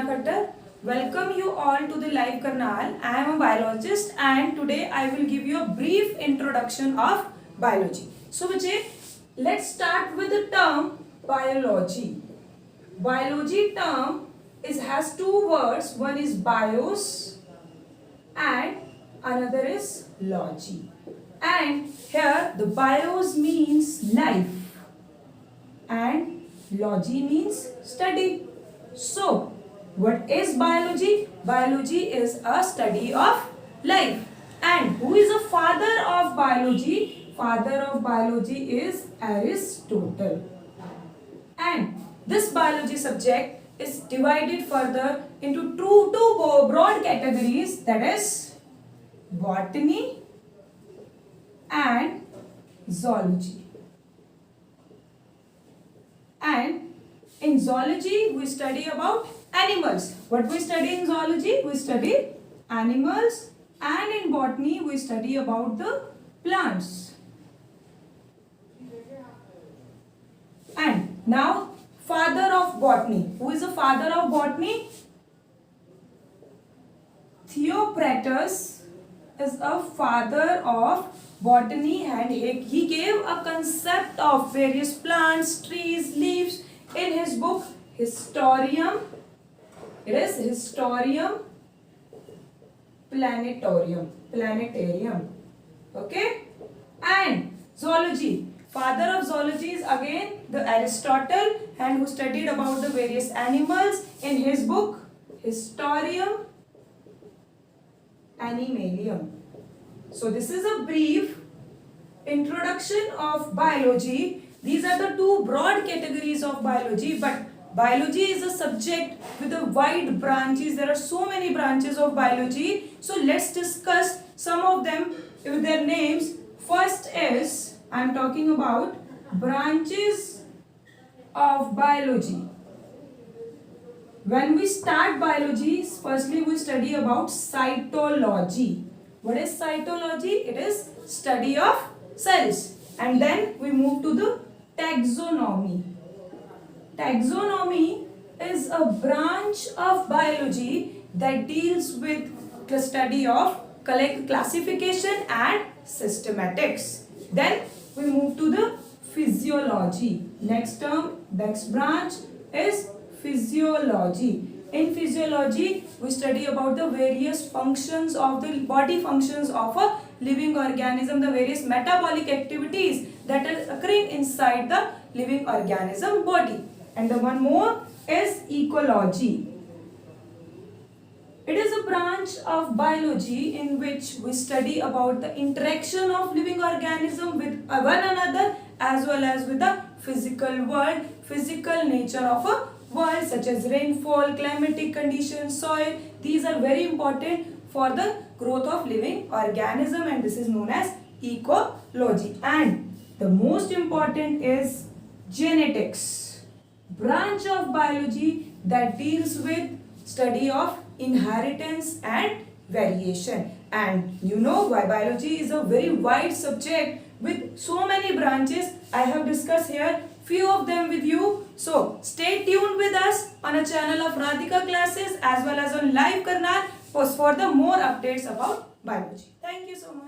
Khattar. Welcome you all to the live Karnal. I am a biologist and today I will give you a brief introduction of biology. So Vijay, let's start with the term biology. Biology term has two words. One is bios and another is logy. And here the bios means life and logy means study. So, what is biology? Biology is a study of life. And who is the father of biology? Father of biology is Aristotle. And this biology subject is divided further into two broad categories, that is botany and zoology. And in zoology, we study about animals. What we study in zoology? We study animals, and in botany, we study about the plants. And now, father of botany. Who is the father of botany? Theocritus is a father of botany, and he gave a concept of various plants, trees, leaves in his book Historiam. It is Historiam Planetarium. Okay? And zoology. Father of zoology is again the Aristotle, and who studied about the various animals in his book Historiam Animalium. So this is a brief introduction of biology. These are the two broad categories of biology, but biology is a subject with a wide branches. There are so many branches of biology. So let's discuss some of them with their names. First is, I am talking about branches of biology. When we start biology, firstly we study about cytology. What is cytology? It is study of cells. And then we move to the taxonomy. Taxonomy is a branch of biology that deals with the study of classification and systematics. Then we move to the physiology. Next branch is physiology. In physiology, we study about the various functions of the body functions of a living organism, the various metabolic activities that are occurring inside the living organism body. And the one more is ecology. It is a branch of biology in which we study about the interaction of living organism with one another, as well as with the physical world, physical nature of a world, such as rainfall, climatic conditions, soil. These are very important for the growth of living organism, and this is known as ecology. And the most important is genetics, branch of biology that deals with study of inheritance and variation. And you know why biology is a very wide subject with so many branches. I have discussed here few of them with you. So stay tuned with us on a channel of Radhika Classes as well as on Live Karnal for the more updates about biology. Thank you so much.